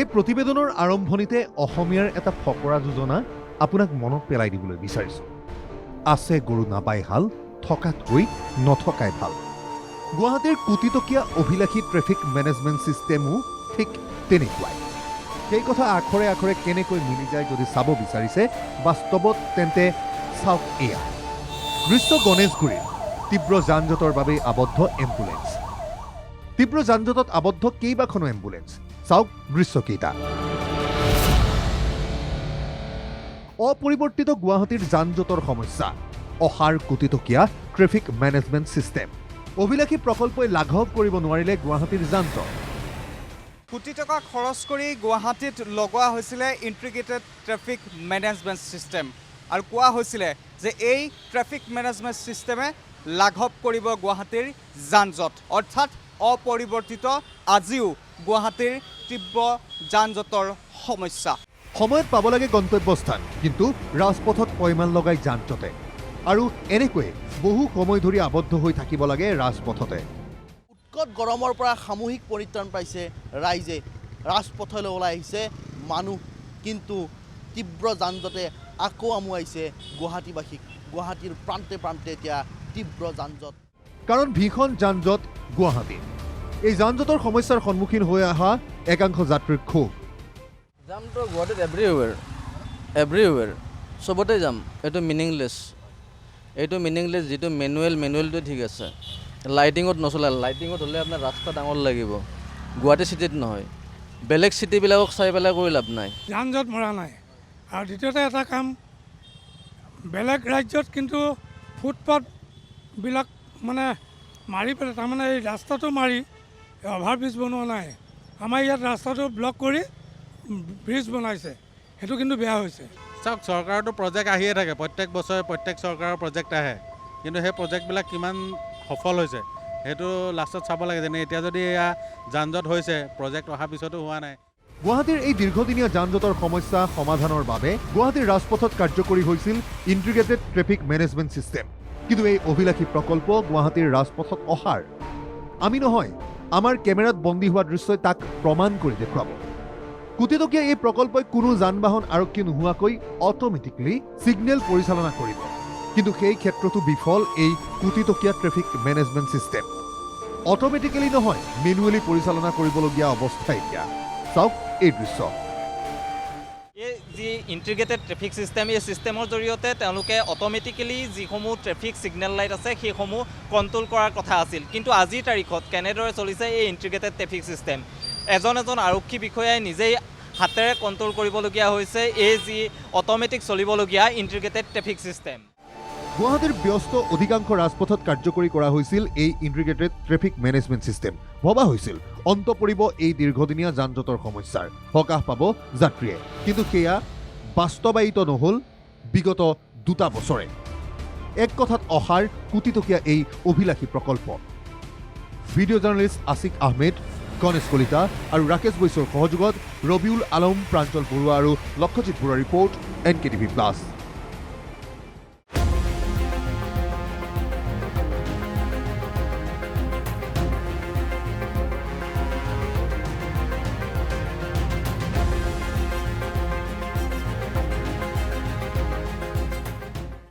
এই প্ৰতিবেদনৰ আৰম্ভণিতে অসমীয়াৰ এটা ফকৰা যোজনা আপোনাক মনত পেলাই দিবলৈ বিচাৰিছোঁ। আছে গৰু নাবাই হাল, থকাতকৈ নথকাই ভাল। গুৱাহাটীৰ কোটিটকীয়া অভিলাষী ট্ৰেফিক মেনেজমেণ্ট ছিষ্টেমো ঠিক তেনেকুৱাই। সেই কথা আখৰে আখৰে কেনেকৈ মিলি যায় যদি চাব বিচাৰিছে বাস্তৱত, তেন্তে চাওক এয়া। দৃশ্য গণেশগুৰিৰ তীব্ৰ যান-জঁটৰ বাবে আবদ্ধ এম্বুলেন্স। তীব্ৰ যান-জঁটত আবদ্ধ কেইবাখনো এম্বুলেন্স। চাওক দৃশ্যকেইটা। অপৰিৱৰ্তিত গুৱাহাটীৰ যান-জঁটৰ সমস্যা, অসাৰ কোটিটকীয়া ট্ৰেফিক মেনেজমেণ্ট ছিষ্টেম। অভিলাষী প্ৰকল্পই লাঘৱ কৰিব নোৱাৰিলে গুৱাহাটীৰ যান-জঁট। কোটি টকা খৰচ কৰি গুৱাহাটীত লগোৱা হৈছিলে ইণ্টিগ্ৰেটেড ট্ৰেফিক মেনেজমেণ্ট ছিষ্টেম আৰু কোৱা হৈছিলে যে এই ট্ৰেফিক মেনেজমেণ্ট ছিষ্টেমে লাঘৱ কৰিব গুৱাহাটীৰ যান-জঁট, অৰ্থাৎ অপৰিৱৰ্তিত আজিও গুৱাহাটীৰ তীব্ৰ যান-জঁটৰ সমস্যা। সময়ত পাব লাগে গন্তব্যস্থান, কিন্তু ৰাজপথত পইমান লগাই যান-জঁটে আৰু এনেকৈয়ে বহু সময় ধৰি আবদ্ধ হৈ থাকিব লাগে ৰাজপথতে। উৎকট গৰমৰ পৰা সামূহিক পৰিত্ৰাণ পাইছে ৰাইজে, ৰাজপথলৈ ওলাই আহিছে মানুহ, কিন্তু তীব্ৰ যান-জঁটে আকৌ আমুৱাইছে গুৱাহাটীবাসীক। গুৱাহাটীৰ প্ৰান্তে প্ৰান্তে এতিয়া তীব্ৰ যান-জঁট। কাৰণ ভীষণ যান-জঁট গুৱাহাটীত। এই যান-জঁটৰ সমস্যাৰ সন্মুখীন হৈ অহা একাংশ যাত্ৰীৰ ক্ষোভ। জামটো গুৱাহাটীত এভৰিৱেৰ চবতে যাম। এইটো মিনিংলেছ, যিটো মেনুৱেলটো ঠিক আছে। লাইটিঙত নচলে, লাইটিঙত হ'লে আপোনাৰ ৰাস্তা ডাঙৰ লাগিব, গুৱাহাটী চিটিত নহয়। বেলেগ চিটিবিলাকক চাই পেলাই কৰি লাভ নাই। যান-জঁট মৰা নাই। আৰু দ্বিতীয়তে এটা কাম, বেলেগ ৰাজ্যত কিন্তু ফুটপাথবিলাক মানে মাৰি পেলাই, তাৰমানে এই ৰাস্তাটো মাৰি অভাৰ ব্ৰিজ বনোৱা নাই। আমাৰ ইয়াত ৰাস্তাটো ব্লক কৰি ব্ৰিজ বনাইছে, সেইটো কিন্তু বেয়া হৈছে। চাওক, চৰকাৰতো প্ৰজেক্ট আহিয়ে থাকে, প্ৰত্যেক বছৰে প্ৰত্যেক চৰকাৰৰ প্ৰজেক্ট আহে, কিন্তু সেই প্ৰজেক্টবিলাক কিমান সফল হৈছে সেইটো লাষ্টত চাব লাগে। যেনে এতিয়া যদি এয়া যান-জঁট হৈছে, প্ৰজেক্ট অহাৰ পিছতো হোৱা নাই। গুৱাহাটীৰ এই দীৰ্ঘদিনীয়া যান-জঁটৰ সমস্যা সমাধানৰ বাবে গুৱাহাটীৰ ৰাজপথত কাৰ্যকৰী হৈছিল ইণ্টিগ্ৰেটেড ট্ৰেফিক মেনেজমেণ্ট ছিষ্টেম। কিন্তু এই অভিলাষী প্ৰকল্প গুৱাহাটীৰ ৰাজপথত অসাৰ। আমি নহয়, আমাৰ কেমেৰাত বন্দী হোৱা দৃশ্যই তাক প্ৰমাণ কৰি দেখুৱাব। কোটিটকীয়া এই প্ৰকল্পই কোনো যান-বাহন আৰক্ষী নোহোৱাকৈ অট'মেটিকলি ছিগনেল পৰিচালনা কৰিব, কিন্তু সেই ক্ষেত্ৰতো বিফল এই কোটিটকীয়া ট্ৰেফিক মেনেজমেণ্ট ছিষ্টেম। অট'মেটিকেলি নহয়, মেনুৱেলি পৰিচালনা কৰিবলগীয়া অৱস্থা এতিয়া। চাওক এই দৃশ্য। এই যি ইণ্টিগ্ৰেটেড ট্ৰেফিক ছিষ্টেম, এই ছিষ্টেমৰ জৰিয়তে তেওঁলোকে অট'মেটিকেলি যিসমূহ ট্ৰেফিক ছিগনেল লাইট আছে সেইসমূহ কণ্ট্ৰল কৰাৰ কথা আছিল। কিন্তু আজিৰ তাৰিখত কেনেদৰে চলিছে এই ইণ্টিগ্ৰেটেড ট্ৰেফিক ছিষ্টেম? এজন আৰক্ষী বিষয়াই নিজেই হাতেৰে কণ্ট্ৰল কৰিবলগীয়া হৈছে এই যি অট'মেটিক চলিবলগীয়া ইণ্টিগ্ৰেটেড ট্ৰেফিক ছিষ্টেম। গুৱাহাটীৰ ব্যস্ত অধিকাংশ ৰাজপথত কাৰ্যকৰী কৰা হৈছিল এই ইণ্টিগ্ৰেটেড ট্ৰেফিক মেনেজমেণ্ট ছিষ্টেম। ভবা হৈছিল অন্ত পৰিব এই দীৰ্ঘদিনীয়া যান-জঁটৰ সমস্যাৰ, সকাহ পাব যাত্ৰীয়ে, কিন্তু সেয়া বাস্তৱায়িত নহ'ল বিগত 2 বছৰে। এক কথাত অসাৰ কোটিটকীয়া এই অভিলাষী প্ৰকল্প। ভিডিঅ' জাৰ্নেলিষ্ট আছিক আহমেদ, গণেশ কলিতা আৰু ৰাকেশ বৈশ্যৰ সহযোগত ৰবিউল আলম, প্ৰাঞ্জল বৰুৱা আৰু লক্ষজিৎ বৰুৱাৰ ৰিপৰ্ট, NKTV+।